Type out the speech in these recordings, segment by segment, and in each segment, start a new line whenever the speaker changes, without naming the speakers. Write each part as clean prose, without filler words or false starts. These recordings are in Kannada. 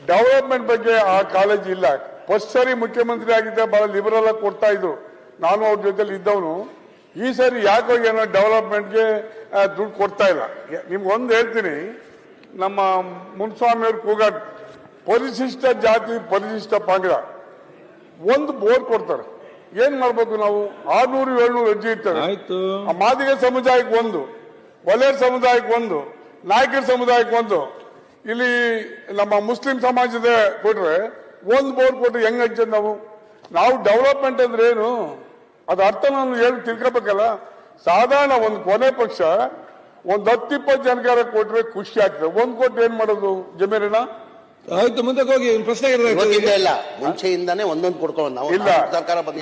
ಡೆವಲಪ್ಮೆಂಟ್ ಬಗ್ಗೆ ಆ ಕಾಳಜಿ ಇಲ್ಲ. ಫಸ್ಟ್ ಸರಿ ಮುಖ್ಯಮಂತ್ರಿ ಆಗಿದ್ದ ಬಹಳ ಲಿಬರಲ್ ಆಗಿ ಕೊಡ್ತಾ ಇದ್ರು, ನಾನು ಅವ್ರ ಜೊತೆಲಿ ಇದ್ದವನು. ಈ ಸರಿ ಯಾಕೋ ಏನೋ ಡೆವಲಪ್ಮೆಂಟ್ಗೆ ದುಡ್ಡು ಕೊಡ್ತಾ ಇಲ್ಲ. ನಿಮ್ಗೊಂದು ಹೇಳ್ತೀನಿ, ನಮ್ಮ ಮುನ್ಸ್ವಾಮಿಯವ್ರು ಕೂಗಾಡ್ ಪರಿಶಿಷ್ಟ ಜಾತಿ ಪರಿಶಿಷ್ಟ ಪಂಗಡ ಒಂದು ಬೋರ್ಡ್ ಕೊಡ್ತಾರೆ. ಏನ್ ಮಾಡ್ಬೇಕು ನಾವು? 600-700 ಅರ್ಜಿ ಇರ್ತಾರೆ. ಮಾದಿಗ ಸಮುದಾಯಕ್ಕೆ ಒಂದು, ಒಲೆಯರ್ ಸಮುದಾಯಕ್ಕೆ ಒಂದು, ನಾಯಕರ ಸಮುದಾಯಕ್ಕೆ ಒಂದು, ಇಲ್ಲಿ ನಮ್ಮ ಮುಸ್ಲಿಂ ಸಮಾಜದ ಕೊಟ್ರೆ ಒಂದು ಬೋರ್ಡ್ ಕೊಟ್ರೆ ಹೆಂಗ್ ಹಂಚದ್ ನಾವು ಡೆವಲಪ್ಮೆಂಟ್ ಅಂದ್ರೆ ಏನು ಅದು ಅರ್ಥ ನಾನು ಹೇಳಿ ತಿಳ್ಕೋಬೇಕಲ್ಲ. ಸಾಧಾರಣ ಒಂದು ಕೊನೆ ಪಕ್ಷ ಒಂದು 10-20 ಜನಕಾರ ಕೊಟ್ರೆ ಖುಷಿ ಆಗ್ತದೆ. ಒಂದ್ ಕೊಟ್ಟು ಏನ್ ಮಾಡೋದು? ಜಮೀರಿನ
ಆಯ್ತು, ಮುಂದೆ ಹೋಗಿ ಪ್ರಶ್ನೆ
ಇಲ್ಲ. ಮುಂಚೆಯಿಂದಾನೇ ಒಂದೊಂದು ಕೊಡ್ಕೊಂಡು ನಾವು
ಇಲ್ಲ.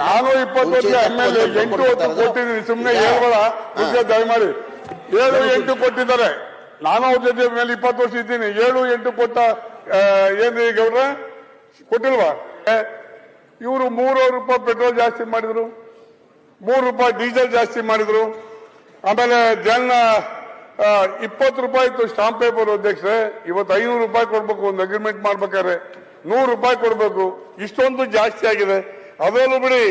ನಾನು 20 ವರ್ಷ MLA 8-10 ಕೊಟ್ಟಿದ್ದೀನಿ. ಸುಮ್ಮನೆ ಹೇಳ್ಬೇಡ. ದಯಮಾಡಿ 7-8 ಕೊಟ್ಟಿದ್ದಾರೆ. ನಾನು ಅವ್ರ ಜೊತೆ ಮೇಲೆ 20 ವರ್ಷ ಇದ್ದೀನಿ. 7-8 ಕೊಟ್ಟ ಏನ್ರಿ ಗೌಡ್ರ ಕೊಟ್ಟಿಲ್ವಾ? ಇವರು 3 ರೂಪಾಯಿ ಪೆಟ್ರೋಲ್ ಜಾಸ್ತಿ ಮಾಡಿದ್ರು, 3 ರೂಪಾಯಿ ಡೀಸೆಲ್ ಜಾಸ್ತಿ ಮಾಡಿದ್ರು. ಆಮೇಲೆ ಜನ 20 ರೂಪಾಯಿ ಇತ್ತು ಸ್ಟಾಂಪ್ ಪೇಪರ್ ಅಧ್ಯಕ್ಷರೇ, ಇವತ್ತು 500 ರೂಪಾಯಿ ಕೊಡ್ಬೇಕು. ಒಂದು ಅಗ್ರಿಮೆಂಟ್ ಮಾಡ್ಬೇಕಾದ್ರೆ 100 ರೂಪಾಯಿ ಕೊಡ್ಬೇಕು. ಇಷ್ಟೊಂದು ಜಾಸ್ತಿ ಆಗಿದೆ. ಅದರಲ್ಲೂ ಬಿಡಿ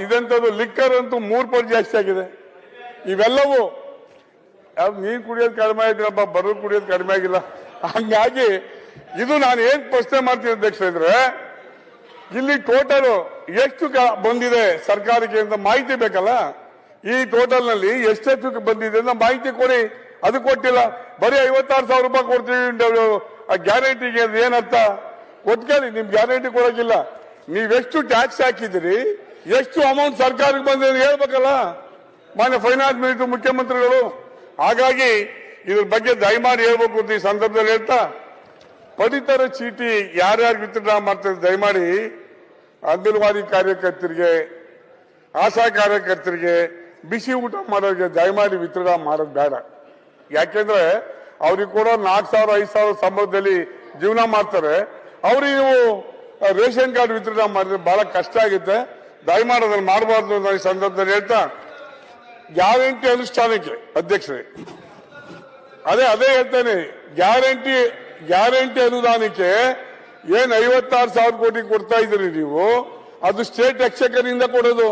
ಇದಂತದ್ದು ಲಿಕ್ಕರ್ ಅಂತೂ 3 ಪಟ್ಟು ಜಾಸ್ತಿ ಆಗಿದೆ. ಇವೆಲ್ಲವೂ ನೀರು ಕುಡಿಯೋದು ಕಡಿಮೆ ಆಗಿಲ್ಲಪ್ಪ, ಬರೋದು ಕುಡಿಯೋದು ಕಡಿಮೆ ಆಗಿಲ್ಲ. ಹಂಗಾಗಿ ಇದು ನಾನು ಏನ್ ಪ್ರಶ್ನೆ ಮಾಡ್ತೀನಿ ಅಧ್ಯಕ್ಷ ಇದ್ರೆ, ಇಲ್ಲಿ ಟೋಟಲ್ ಎಷ್ಟು ಬಂದಿದೆ ಸರ್ಕಾರಕ್ಕೆ ಅಂತ ಮಾಹಿತಿ ಬೇಕಲ್ಲ. ಈ ಟೋಟಲ್ ನಲ್ಲಿ ಎಷ್ಟೆಷ್ಟು ಬಂದಿದೆ ಅಂತ ಮಾಹಿತಿ ಕೊಡಿ. ಅದು ಕೊಟ್ಟಿಲ್ಲ. ಬರೀ 56,000 ರೂಪಾಯಿ ಕೊಡ್ತೀವಿ ಗ್ಯಾರಂಟಿಗೆ. ಏನರ್ಥ? ಕೊಟ್ಕೊಳ್ಳಿ, ನಿಮ್ ಗ್ಯಾರಂಟಿ ಕೊಡೋಕಿಲ್ಲ. ನೀವೆಷ್ಟು ಟ್ಯಾಕ್ಸ್ ಹಾಕಿದಿರಿ, ಎಷ್ಟು ಅಮೌಂಟ್ ಸರ್ಕಾರಕ್ಕೆ ಬಂದಿದೆ ಹೇಳ್ಬೇಕಲ್ಲ ಮಾನ್ಯ ಫೈನಾನ್ಸ್ ಮಿನಿಸ್ಟರ್ ಮುಖ್ಯಮಂತ್ರಿಗಳು. ಹಾಗಾಗಿ ಇದ್ರ ಬಗ್ಗೆ ದಯಮಾಡಿ ಹೇಳ್ಬೇಕು ಅಂತ ಈ ಸಂದರ್ಭದಲ್ಲಿ ಹೇಳ್ತಾ, ಪಡಿತರ ಚೀಟಿ ಯಾರ್ಯಾರು ವಿತರಣಾ ಮಾಡ್ತಾರೆ ದಯಮಾಡಿ ಅಂಗನವಾಡಿ ಕಾರ್ಯಕರ್ತರಿಗೆ, ಆಶಾ ಕಾರ್ಯಕರ್ತರಿಗೆ, ಬಿಸಿ ಊಟ ಮಾಡೋರಿಗೆ ದಯಮಾಡಿ ವಿತರಣಾ ಮಾಡೋದು ಬೇಡ. ಯಾಕೆಂದ್ರೆ ಅವ್ರಿಗೆ ಕೂಡ 4,000-5,000 ಸಂಬಳದಲ್ಲಿ ಜೀವನ ಮಾಡ್ತಾರೆ. ಅವ್ರಿಗೆ ನೀವು ರೇಷನ್ ಕಾರ್ಡ್ ವಿತರಣಾ ಮಾಡಿದ್ರೆ ಬಹಳ ಕಷ್ಟ ಆಗುತ್ತೆ. ದಯಮಾಡಿ ಅದನ್ನು ಮಾಡಬಾರ್ದು ಅಂತ ಈ ಸಂದರ್ಭದಲ್ಲಿ ಹೇಳ್ತಾ, ಗ್ಯಾರಂಟಿ ಅನುಷ್ಠಾನಕ್ಕೆ ಅಧ್ಯಕ್ಷರೇ ಅದೇ ಹೇಳ್ತೇನೆ. ಗ್ಯಾರಂಟಿ ಅನುದಾನಕ್ಕೆ ಏನ್ 56,000 ಕೋಟಿ ಕೊಡ್ತಾ ಇದ್ರಿ ನೀವು, ಅದು ಸ್ಟೇಟ್ ಎಕ್ಸ್ಚೆಕರ್ ಇಂದ ಕೊಡೋದು,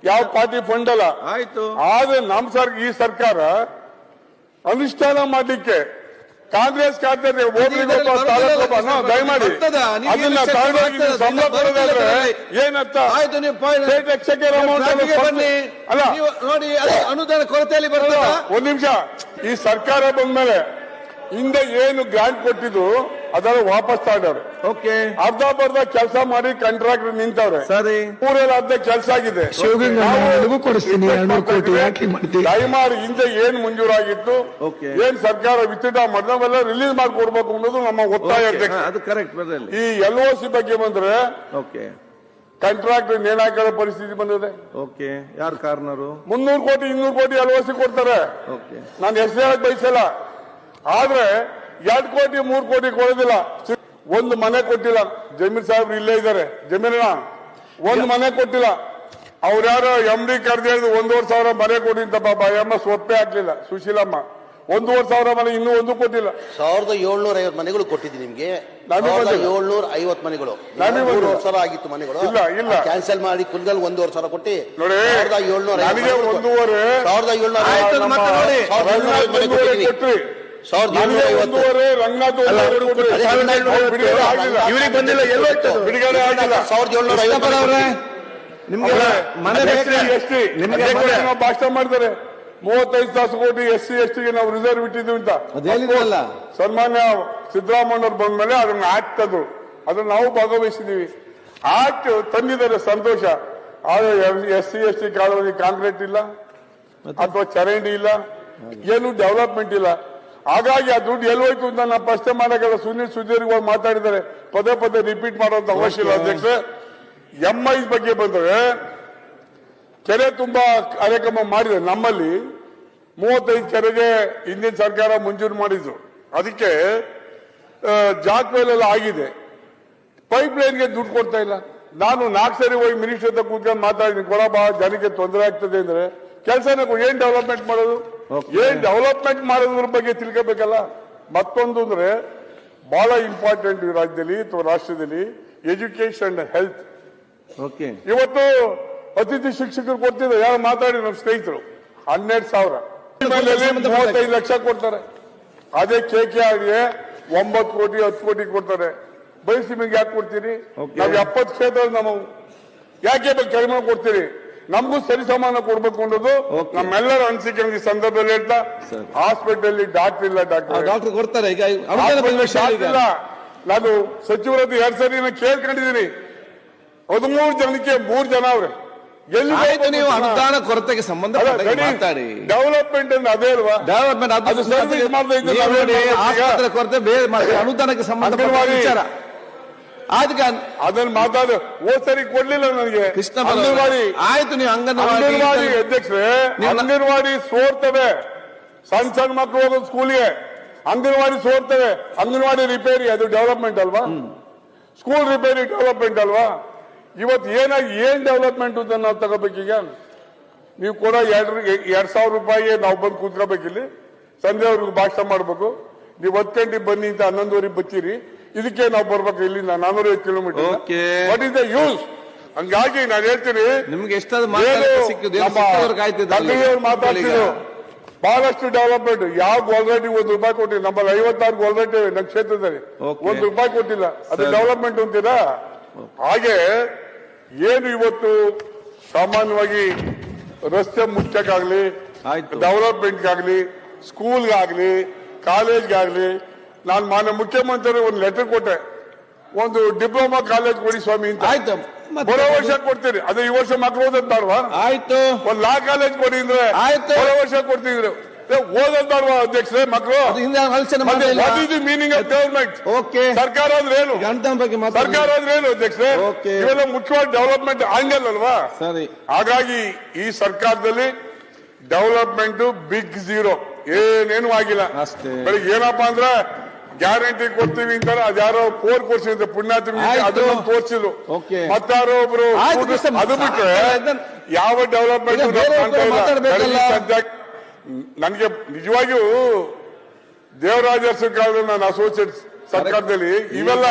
ಯಾವ ಪಾರ್ಟಿ ಫಂಡ್ ಅಲ್ಲ. ಆದ್ರೆ ನಮ್ಮ ಈ ಸರ್ಕಾರ ಅನುಷ್ಠಾನ ಮಾಡ್ಲಿಕ್ಕೆ ಕಾಂಗ್ರೆಸ್ ಖಾತೆ ದಯಮಾಡಿ ಅದನ್ನ ತಗೊಂಡೋಗಿ ಸಂಬಳ ಕೊಡೋದಾದ್ರೆ ಏನರ್ಥ? ಸ್ಟೇಟ್ ಎಕ್ಸ್ಚೆಕರ್ ಅಮೌಂಟ್ ಅಲ್ಲ.
ನೋಡಿ, ಅನುದಾನ ಕೊರತೆಯಲ್ಲಿ ಬರ್ತದ.
ಒಂದ್ ನಿಮಿಷ, ಈ ಸರ್ಕಾರ ಬಂದ್ಮೇಲೆ ಹಿಂದೆ ಏನು ಗ್ರಾಂಟ್ ಕೊಟ್ಟಿದ್ದು ಅದನ್ನು ವಾಪಸ್ ತಗೊಂಡವ್ರೆ. ಅರ್ಧ ಕೆಲಸ ಮಾಡಿ ಕಾಂಟ್ರಾಕ್ಟರ್ ನಿಂತವ್ರೆ. ಊರಲ್ಲಿ ಅರ್ಧ ಕೆಲಸ ಆಗಿದೆ. ದಯಮಾಡಿ ಹಿಂದೆ ಏನ್ ಮಂಜೂರಾಗಿತ್ತು, ಏನ್ ಸರ್ಕಾರ ವಿತ್ಡ್ರಾ ಮಾಡಿದವೆಲ್ಲ ರಿಲೀಸ್ ಮಾಡಿಕೊಡ್ಬೇಕು ಅನ್ನೋದು ನಮ್ಮ ಒತ್ತಾಯ. ಈ LOC ಬಗ್ಗೆ ಬಂದ್ರೆ ಕಾಂಟ್ರಾಕ್ಟರ್ ನೇಣಾಕೋ ಪರಿಸ್ಥಿತಿ ಬಂದಿದೆ.
ಯಾರು ಕಾರಣರು?
300 ಕೋಟಿ 200 ಕೋಟಿ LOC ಕೊಡ್ತಾರೆ. ನಾನು ಎಷ್ಟು ಹೇಳಕ್ ಬಯಸಲ್ಲ. ಆದ್ರೆ 2 ಕೋಟಿ 3 ಕೋಟಿ ಕೊಡೋದಿಲ್ಲ. ಒಂದು ಮನೆ ಕೊಟ್ಟಿಲ್ಲ. ಜಮೀರ್ ಸಾಹೇಬ್ರು ಇಲ್ಲೇ ಇದ್ದಾರೆ. ಜಮೀರಿನ ಒಂದು ಮನೆ ಕೊಟ್ಟಿಲ್ಲ. ಅವ್ರ್ಯಾರೋ MD ಕರೆದು ಹೇಳಿದ್ರು 1,500 ಮನೆ ಕೊಟ್ಟಿಂತ ಪಾಪ ಅಮ್ಮ ಸೊಪ್ಪೆ ಹಾಕ್ಲಿಲ್ಲ. ಸುಶೀಲಮ್ಮ 1,500 ಮನೆ ಇನ್ನೂ ಒಂದು ಕೊಟ್ಟಿಲ್ಲ.
1,750 ಮನೆಗಳು ಕೊಟ್ಟಿದ್ದೀನಿ ನಿಮ್ಗೆ. 1,750 ಮನೆಗಳು 1,500 ಆಗಿತ್ತು ಮನೆಗಳು.
ಇಲ್ಲ
ಕ್ಯಾನ್ಸಲ್ ಮಾಡಿ ಕುಲ್ಗಲ್ 1,500 ಕೊಟ್ಟಿ
ನೋಡಿ.
1,750
ಕೊಟ್ರಿ.
1,750
ರಂಗನಾಥ್
ಇವರಿಗೆ ಬಂದಿಲ್ಲ.
ಬಿಡುಗಡೆ ಆಗಿಲ್ಲ.
1,750
ಭಾಷಣ ಮಾಡ್ತಾರೆ. 35 ಕೋಟಿ SC ST ಗೆ ನಾವು ರಿಸರ್ವ್ ಇಟ್ಟಿದ್ದೀವಿ ಅಂತ ಸನ್ಮಾನ್ಯ ಸಿದ್ದರಾಮಯ್ಯವ್ರು ಬಂದ್ಮೇಲೆ ಅದನ್ನ ಆಕ್ಟ್ ತಂದ್ರು. ಅದನ್ನ ನಾವು ಭಾಗವಹಿಸಿದೀವಿ. ಆಕ್ಟ್ ತಂದಿದ್ದಾರೆ, ಸಂತೋಷ. ಆದ್ರೆ SC ST ಕಾಲೋನಿ ಕಾಂಕ್ರೀಟ್ ಇಲ್ಲ ಅಥವಾ ಚರಂಡಿ ಇಲ್ಲ, ಏನು ಡೆವಲಪ್ಮೆಂಟ್ ಇಲ್ಲ. ಹಾಗಾಗಿ ಆ ದುಡ್ಡು ಎಲ್ಲಿ ಹೋಯ್ತು ಅಂತ ನಾವು ಪ್ರಶ್ನೆ ಮಾಡಕ್ಕಾಗಲ್ಲ. ಸುಧೀರ್ಗಳು ಮಾತಾಡಿದ್ದಾರೆ. ಪದೇ ರಿಪೀಟ್ ಮಾಡುವಂತ ಅವಶ್ಯ ಇಲ್ಲ ಅಧ್ಯಕ್ಷ. MI ಬಗ್ಗೆ ಬಂದ್ರೆ ಕೆರೆ ತುಂಬಾ ಕಾರ್ಯಕ್ರಮ ಮಾಡಿದೆ. ನಮ್ಮಲ್ಲಿ 35 ಕೆರೆಗೆ ಹಿಂದಿನ ಸರ್ಕಾರ ಮಂಜೂರು ಮಾಡಿದ್ರು. ಅದಕ್ಕೆ ಜಾಕ್ವೇಲೆಲ್ಲ ಆಗಿದೆ. ಪೈಪ್ ಲೈನ್ಗೆ ದುಡ್ಡು ಕೊಡ್ತಾ ಇಲ್ಲ. ನಾನು 4 ಸರಿ ಹೋಗಿ ಮಿನಿಸ್ಟರ್ ಹತ್ರ ಕೂತ್ಕೊಂಡು ಮಾತಾಡಿದ್ದೀನಿ. ಕೊಡಬಾ, ಜನಕ್ಕೆ ತೊಂದರೆ ಆಗ್ತದೆ ಅಂದ್ರೆ ಕೆಲಸನ ಏನ್ ಡೆವಲಪ್ಮೆಂಟ್ ಮಾಡೋದು, ಏನ್ ಡೆವಲಪ್ಮೆಂಟ್ ಮಾಡೋದ್ರ ಬಗ್ಗೆ ತಿಳ್ಕೋಬೇಕಲ್ಲ. ಮತ್ತೊಂದು ಅಂದ್ರೆ ಬಹಳ ಇಂಪಾರ್ಟೆಂಟ್ ಈ ರಾಜ್ಯದಲ್ಲಿ ಅಥವಾ ರಾಷ್ಟ್ರದಲ್ಲಿ ಎಜುಕೇಶನ್ ಹೆಲ್ತ್.
ಓಕೆ.
ಇವತ್ತು ಅತಿಥಿ ಶಿಕ್ಷಕರು ಕೊಡ್ತಿದ್ದಾರೆ, ಯಾರು ಮಾತಾಡಿ ನಮ್ಮ ಸ್ನೇಹಿತರು 12,000 35 ಲಕ್ಷ ಕೊಡ್ತಾರೆ. ಅದೇ KKRಗೆ 9 ಕೋಟಿ 10 ಕೋಟಿ ಕೊಡ್ತಾರೆ. ಬಯಸಿ ನಿಮಗೆ ಯಾಕೆ ಕೊಡ್ತೀರಿ?
Okay.
ನಾವು 70 ಕ್ಷೇತ್ರ ನಾವು ಯಾಕೆ ಕಡಿಮೆ ಕೊಡ್ತೀರಿ? ನಮಗೂ ಸರಿಸಮಾನ ಕೊಡ್ಬೇಕು ಅನ್ನೋದು
Okay.
ನಮ್ಮೆಲ್ಲರ ಅನಿಸಿಕೆ. ಈ ಸಂದರ್ಭದಲ್ಲಿ ಹೇಳ್ತಾ
ಸರಿ.
ಹಾಸ್ಪಿಟಲ್ ಡಾಕ್ಟರ್ ಇಲ್ಲ, ಡಾಕ್ಟರ್
ಡಾಕ್ಟರ್ ಕೊಡ್ತಾರೆ ಈಗ ಅನುದಾನ ಬಂದ ವಿಷಯ ಈಗ.
ಇಲ್ಲ. ನಾನು ಸಚಿವರ ಹತ್ರ 2 ಸರಿ ಕೇಳ್ಕೊಂಡಿದ್ದೀನಿ. 13 ಜನಕ್ಕೆ 3 ಜನ ಅವ್ರೆ.
ಆಯ್ತು, ನೀವು ಅನುದಾನ ಕೊರತೆಗೆ ಸಂಬಂಧಪಟ್ಟ ಮಾತಾಡಿ.
ಡೆವಲಪ್ಮೆಂಟ್ ಅಂದ್ರೆ ಅದೇ ಅಲ್ವಾ?
ಡೆವಲಪ್ಮೆಂಟ್
ಅದು ಸರ್ವಿಸ್ ಮಾಡ್ತಾ ಇದ್ದೀವಿ.
ನೀವು ನೋಡಿ, ಆಸ್ಪತ್ರೆ ಕೊರತೆ ಬೇರೆ ಅನುದಾನಕ್ಕೆ ಸಂಬಂಧಪಟ್ಟ
ಅಂಗನವಾಡಿ
ವಿಚಾರ. ಅದಕ್ಕೆ
ಅದನ್ನ ಮಾತಾಡ ಸರಿ ಕೊಡ್ಲಿಲ್ಲ ನನಗೆ.
ಕೃಷ್ಣ
ಅಂಗನವಾಡಿ
ಆಯ್ತು, ನೀವು
ಅಂಗನವಾಡಿ ಅಧ್ಯಕ್ಷರೇ, ಅಂಗನವಾಡಿ ಸೋರ್ತವೆ. ಸಣ್ಣ ಮಕ್ಕಳು ಹೋಗೋದು ಸ್ಕೂಲ್ಗೆ ಅಂಗನವಾಡಿ ಸೋರ್ತವೆ. ಅಂಗನವಾಡಿ ರಿಪೇರಿ ಅದು ಡೆವಲಪ್ಮೆಂಟ್ ಅಲ್ವಾ? ಸ್ಕೂಲ್ ರಿಪೇರಿ ಡೆವಲಪ್ಮೆಂಟ್ ಅಲ್ವಾ? ಇವತ್ತು ಏನ್ ಡೆವಲಪ್ಮೆಂಟ್ ಅಂತ ನಾವು ತಗೋಬೇಕೀಗ? ನೀವು ಕೂಡ 2,000 ರೂಪಾಯಿ ನಾವು ಬಂದು ಕೂತ್ಕೋಬೇಕಿಲ್ಲಿ, ಸಂಜೆವರೆಗೂ ಭಾಷಣ ಮಾಡ್ಬೇಕು. ನೀವು 10 ಗಂಟೆಗೆ ಬನ್ನಿ ಅಂತ 11:30 ಬಚ್ಚಿರಿ. ಇದಕ್ಕೆ ನಾವು ಬರ್ಬೇಕು ಇಲ್ಲಿಂದ 405 kilometre. What is the use? ಹಂಗಾಗಿ ನಾನು ಹೇಳ್ತೀನಿ,
ನಿಮ್ಗೆ ಎಷ್ಟಾದ್ರು ಮಾತಾಡ್ತಿದ್ರು
ಬಹಳಷ್ಟು ಡೆವಲಪ್ಮೆಂಟ್. ಯಾವ ಗೋಲ್ಗಟ್ಟಿ ₹1 ಕೊಟ್ಟಿಲ್ಲ. ನಮ್ಮಲ್ಲಿ 56 ಗೋಲ್ಗಟ್ಟಿ ನಮ್ಮ ಕ್ಷೇತ್ರದಲ್ಲಿ ₹1 ಕೊಟ್ಟಿಲ್ಲ. ಅದು ಡೆವಲಪ್ಮೆಂಟ್ ಅಂತೀರಾ? ಹಾಗೆ ಏನು ಇವತ್ತು ಸಾಮಾನ್ಯವಾಗಿ ರಸ್ತೆ ಮುಚ್ಚಕ್ಕಾಗ್ಲಿ, ಡೆವಲಪ್ಮೆಂಟ್ಗಾಗ್ಲಿ, ಸ್ಕೂಲ್ಗಾಗ್ಲಿ, ಕಾಲೇಜ್ಗಾಗ್ಲಿ, ನಾನು ಮಾನ್ಯ ಮುಖ್ಯಮಂತ್ರಿ ಒಂದು ಲೆಟರ್ ಕೊಟ್ಟೆ, ಒಂದು ಡಿಪ್ಲೊಮಾ ಕಾಲೇಜ್ ಕೊಡಿ ಸ್ವಾಮಿ ಅಂತ.
ಆಯ್ತು,
ಬರೋ ವರ್ಷ ಕೊಡ್ತೀರಿ. ಅದು ಈ ವರ್ಷ ಮಕ್ಕಳು ಓದೋದಾಡ್ವಾ?
ಆಯ್ತು.
ಒಂದು ಲಾ ಕಾಲೇಜ್ ಕೊಡಿ ಅಂದ್ರೆ
ಆಯ್ತು,
ಬರೋ ವರ್ಷ ಕೊಡ್ತಿದ್ರು. ಓದೋದಾಡ್ವಾ ಅಧ್ಯಕ್ಷರೇ ಮಕ್ಕಳು? Meaning of government.
ಓಕೆ.
ಸರ್ಕಾರ ಅಂದ್ರೆ ಏನು? ಸರ್ಕಾರ ಅಂದ್ರೆ ಏನು ಅಧ್ಯಕ್ಷರೇ? ಇವೆಲ್ಲ ಮುಖ್ಯವಾದ ಡೆವಲಪ್ಮೆಂಟ್ ಆಂಗಲ್ ಅಲ್ವಾ?
ಸರಿ.
ಹಾಗಾಗಿ ಈ ಸರ್ಕಾರದಲ್ಲಿ ಡೆವಲಪ್ಮೆಂಟ್ ಬಿಗ್ ಝೀರೋ, ಏನೇನು ಆಗಿಲ್ಲ. ಬೆಳಿಗ್ಗೆ ಏನಪ್ಪಾ ಅಂದ್ರೆ ಗ್ಯಾರಂಟಿ ಕೊಡ್ತೀವಿ ಅಂತಾರೆ. ಅದ್ಯಾರೋ 4 ಕೊಡ್ಸಿದ್ರೆ ಪುಣ್ಯಾತ್ಮ ಅದನ್ನ ತೋರಿಸಿದ್ರು. ಮತ್ತಾರೋ ಒಬ್ರು ಅದು ಬಿಟ್ರೆ ಯಾವ ಡೆವಲಪ್ಮೆಂಟ್ ನನಗೆ ನಿಜವಾಗಿಯೂ ದೇವರಾಜ ಕಾಲದಲ್ಲಿ ನಾನು ಅಸೋಸಿಯೇಟ್ ಸರ್ಕಾರದಲ್ಲಿ ಇವೆಲ್ಲ